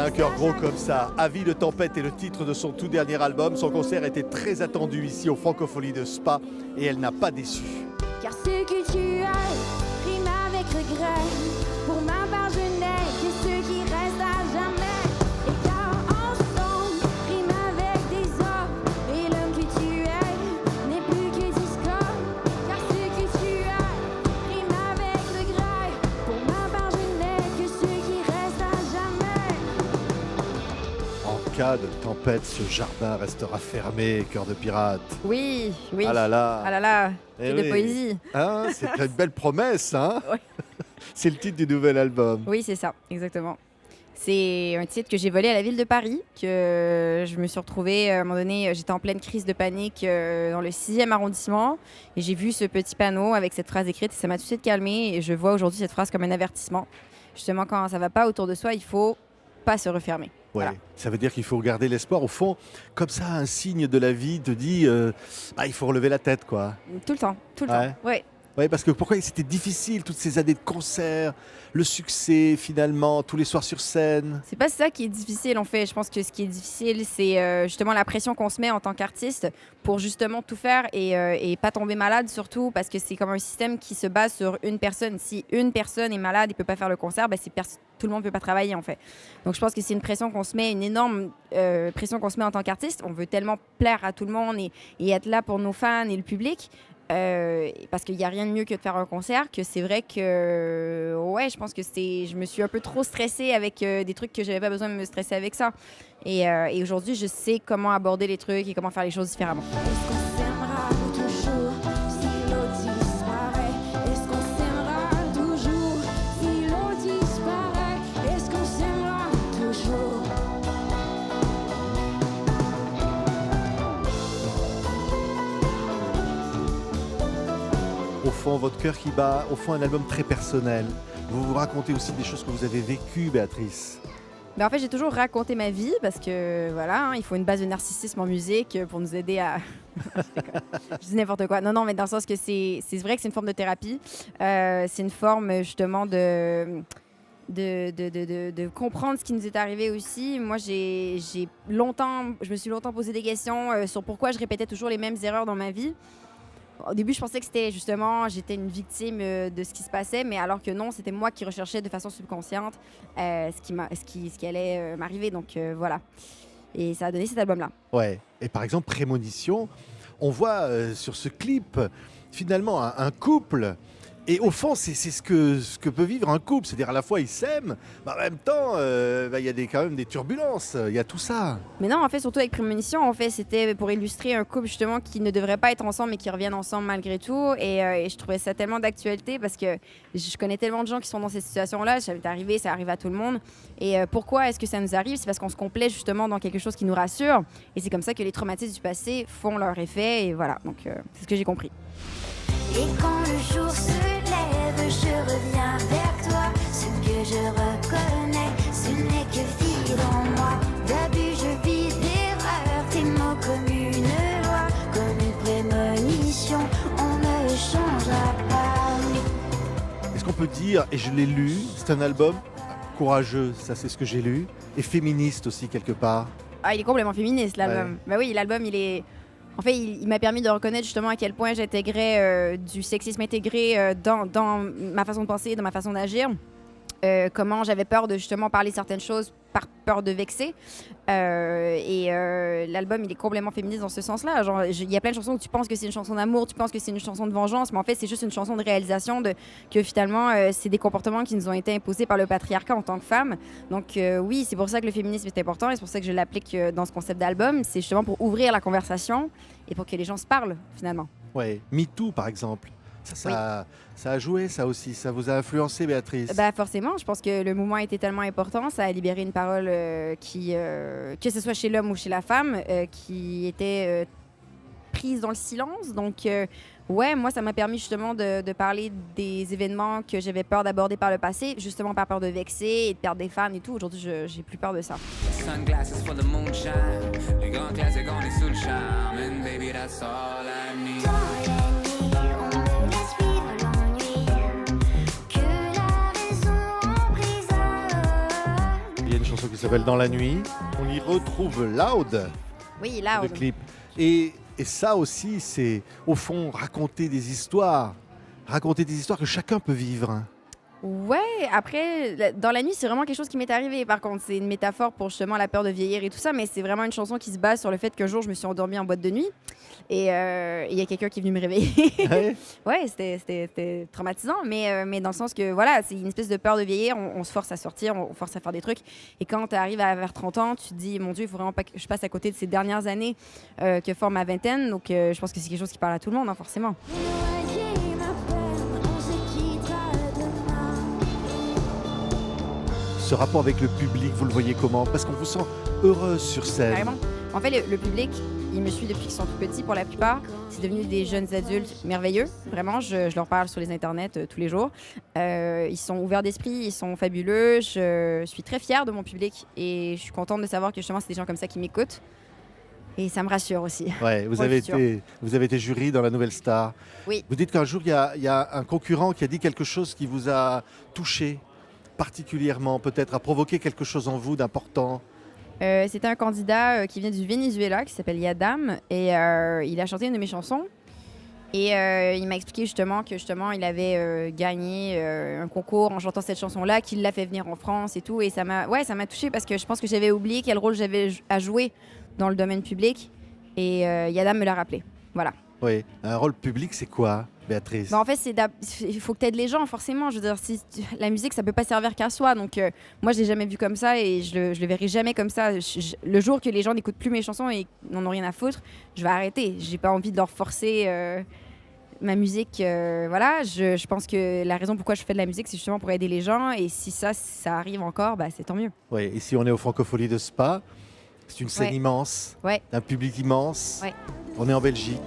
a un cœur gros comme ça. Avis de tempête est le titre de son tout dernier album. Son concert était très attendu ici au Francofolie de Spa et elle n'a pas déçu. Car ce que tu as rime avec regret. Pour ma part, je n'ai que ce qui reste à jamais. Et car ensemble rime avec des hommes. Et l'homme que tu es n'est plus que discorde. Car ce que tu as rime avec regret. Pour ma part, je n'ai que ce qui reste à jamais. En cas de tempête, ce jardin restera fermé, cœur de pirate. Oui, oui. Ah là là. Ah là là, Eh c'est de oui. poésie. Hein, c'est une belle promesse, hein. Ouais. C'est le titre du nouvel album. Oui, c'est ça, exactement. C'est un titre que j'ai volé à la ville de Paris, que je me suis retrouvée, à un moment donné, j'étais en pleine crise de panique dans le 6e arrondissement, et j'ai vu ce petit panneau avec cette phrase écrite, et ça m'a tout de suite calmée, et je vois aujourd'hui cette phrase comme un avertissement. Justement, quand ça va pas autour de soi, il faut pas se refermer. Ouais. Voilà. Ça veut dire qu'il faut garder l'espoir. Au fond, comme ça, un signe de la vie te dit il faut relever la tête, quoi. Tout le temps, tout le Ouais. temps. Ouais. Ouais, parce que pourquoi c'était difficile toutes ces années de concerts, le succès finalement, tous les soirs sur scène. C'est pas ça qui est difficile en fait. Je pense que ce qui est difficile, c'est justement la pression qu'on se met en tant qu'artiste pour justement tout faire et pas tomber malade surtout parce que c'est comme un système qui se base sur une personne. Si une personne est malade et peut pas faire le concert, ben tout le monde peut pas travailler en fait. Donc je pense que c'est une pression qu'on se met, une énorme pression qu'on se met en tant qu'artiste. On veut tellement plaire à tout le monde et être là pour nos fans et le public. Parce qu'il n'y a rien de mieux que de faire un concert, que c'est vrai que ouais, je pense que je me suis un peu trop stressée avec des trucs que j'avais pas besoin de me stresser avec ça. Et aujourd'hui, je sais comment aborder les trucs et comment faire les choses différemment. Est-ce qu'on s'aimera toujours si l'eau disparaît? Est-ce qu'on s'aimera toujours si l'eau disparaît? Est-ce qu'on s'aimera toujours? Au fond, votre cœur qui bat, au fond, un album très personnel. Vous vous racontez aussi des choses que vous avez vécues, Béatrice. Mais en fait, j'ai toujours raconté ma vie parce que voilà, il faut une base de narcissisme en musique pour nous aider à. Je dis n'importe quoi. Non, mais dans le sens que c'est vrai que c'est une forme de thérapie. C'est une forme justement de comprendre ce qui nous est arrivé aussi. Moi, je me suis longtemps posé des questions sur pourquoi je répétais toujours les mêmes erreurs dans ma vie. Au début, je pensais que c'était justement, j'étais une victime de ce qui se passait, mais alors que non, c'était moi qui recherchais de façon subconsciente ce qui allait m'arriver. Donc voilà. Et ça a donné cet album-là. Ouais. Et par exemple, Prémonition, on voit sur ce clip finalement un couple. Et au fond, c'est ce que peut vivre un couple. C'est-à-dire à la fois ils s'aiment, mais en même temps, il y a quand même des turbulences. Il y a tout ça. Mais non, en fait, surtout avec Prémonition, en fait, c'était pour illustrer un couple justement qui ne devrait pas être ensemble mais qui reviennent ensemble malgré tout. Et je trouvais ça tellement d'actualité parce que je connais tellement de gens qui sont dans cette situation-là. Ça m'est arrivé, ça arrive à tout le monde. Et pourquoi est-ce que ça nous arrive? C'est parce qu'on se complaît justement dans quelque chose qui nous rassure. Et c'est comme ça que les traumatismes du passé font leur effet. Et voilà, donc c'est ce que j'ai compris. Et quand le jour se lève, je reviens vers toi. Ce que je reconnais, ce n'est que vie dans moi. D'abus, je vis d'erreurs, tes mots comme une loi, comme une prémonition, on ne changera pas. Est-ce qu'on peut dire, et je l'ai lu, c'est un album courageux, ça c'est ce que j'ai lu, et féministe aussi quelque part. Ah, il est complètement féministe, l'album. Ouais. Bah oui, l'album, il est... En fait, il m'a permis de reconnaître justement à quel point j'intégrais du sexisme intégré dans ma façon de penser, dans ma façon d'agir. Comment j'avais peur de justement parler certaines choses par peur de vexer. L'album, il est complètement féministe dans ce sens-là. Genre, il y a plein de chansons où tu penses que c'est une chanson d'amour, tu penses que c'est une chanson de vengeance, mais en fait, c'est juste une chanson de réalisation que finalement, c'est des comportements qui nous ont été imposés par le patriarcat en tant que femmes. Donc oui, c'est pour ça que le féminisme est important et c'est pour ça que je l'applique dans ce concept d'album. C'est justement pour ouvrir la conversation et pour que les gens se parlent, finalement. Ouais. MeToo par exemple. Ça a joué, ça aussi. Ça vous a influencé, Béatrice? Bah forcément, je pense que le mouvement a été tellement important, ça a libéré une parole que ce soit chez l'homme ou chez la femme, qui était prise dans le silence. Donc ouais, moi ça m'a permis justement de parler des événements que j'avais peur d'aborder par le passé, justement par peur de vexer et de perdre des fans et tout. Aujourd'hui, j'ai plus peur de ça. Sunglasses for the moonshine. Les grands classiques, on est sous le charme. And baby, that's all I need. chanson qui s'appelle Dans la nuit. On y retrouve Loud, Oui, là, le clip. Et ça aussi, c'est au fond raconter des histoires que chacun peut vivre. ouais, après, dans la nuit, c'est vraiment quelque chose qui m'est arrivé. Par contre, c'est une métaphore pour justement la peur de vieillir et tout ça, mais c'est vraiment une chanson qui se base sur le fait qu'un jour, je me suis endormie en boîte de nuit et il y a quelqu'un qui est venu me réveiller. Ouais. Ouais, c'était traumatisant, mais dans le sens que, voilà, c'est une espèce de peur de vieillir, on se force à sortir, on force à faire des trucs. Et quand tu arrives vers 30 ans, tu te dis, mon Dieu, il faut vraiment pas que je passe à côté de ces dernières années que forme ma vingtaine. Donc, je pense que c'est quelque chose qui parle à tout le monde, hein, forcément. Noyer ma peine, on se quittera demain. Ce rapport avec le public, vous le voyez comment? Parce qu'on vous sent heureuse sur scène. Carrément. En fait, le public, il me suit depuis qu'ils sont tout petits pour la plupart. C'est devenu des jeunes adultes merveilleux. Vraiment, je leur parle sur les internets tous les jours. Ils sont ouverts d'esprit, ils sont fabuleux. Je suis très fière de mon public et je suis contente de savoir que justement, c'est des gens comme ça qui m'écoutent. Et ça me rassure aussi. Ouais, vous Pour le avez futur. été jury dans la Nouvelle Star. Oui. Vous dites qu'un jour, il y a un concurrent qui a dit quelque chose qui vous a touché particulièrement, peut-être, a provoqué quelque chose en vous d'important. C'était un candidat qui vient du Venezuela qui s'appelle Yadam et il a chanté une de mes chansons. Et il m'a expliqué que il avait gagné un concours en chantant cette chanson-là, qu'il l'a fait venir en France et tout. Et ça m'a touchée parce que je pense que j'avais oublié quel rôle j'avais à jouer dans le domaine public. Et Yadam me l'a rappelé. Voilà. Oui, un rôle public, c'est quoi, Béatrice? Bah, en fait, il faut que tu aides les gens, forcément. Je veux dire, la musique, ça peut pas servir qu'à soi. Donc, moi, je l'ai jamais vu comme ça et je le verrai jamais comme ça. Le jour que les gens n'écoutent plus mes chansons et n'en ont rien à foutre, je vais arrêter. J'ai pas envie de leur forcer ma musique. Voilà, je pense que la raison pourquoi je fais de la musique, c'est justement pour aider les gens. Et si ça arrive encore, bah, c'est tant mieux. Oui, ici, on est au Francophonie de Spa. C'est une scène Ouais. immense, Ouais. un public immense. Ouais. On est en Belgique,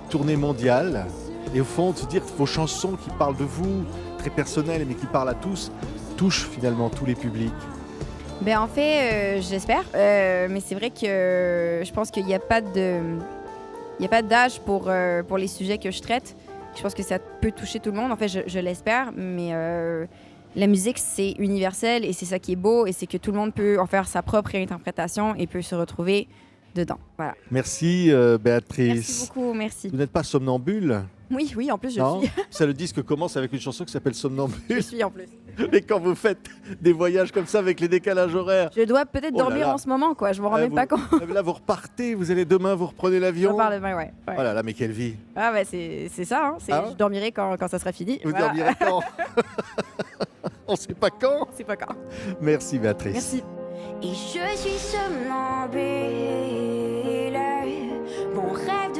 tournée mondiale. Et au fond, de se dire que vos chansons qui parlent de vous, très personnelles, mais qui parlent à tous, touchent finalement tous les publics. Ben, en fait, j'espère. Mais c'est vrai que je pense qu'il n'y a pas d'âge pour les sujets que je traite. Je pense que ça peut toucher tout le monde. En fait, je l'espère. Mais la musique, c'est universel et c'est ça qui est beau. Et c'est que tout le monde peut en faire sa propre réinterprétation et peut se retrouver dedans. Voilà. Merci, Béatrice. Merci beaucoup, merci. Vous n'êtes pas somnambule? Oui, en plus, je Non. suis. Ça, le disque commence avec une chanson qui s'appelle Je Somnambule. suis en plus. Mais quand vous faites des voyages comme ça avec les décalages horaires, Je dois peut-être Oh là dormir là. en ce moment, quoi. Je me rends même vous, pas compte. là, vous repartez, vous allez demain, vous reprenez Je l'avion. parle demain, ouais. Oh là là, mais quelle vie! Ah, bah, c'est ça. Hein. Ah. Je dormirai quand ça sera fini. Vous Voilà. dormirez quand? On ne sait pas quand. C'est pas quand. Merci, Béatrice. Merci. Et je suis somnambule. Mon rêve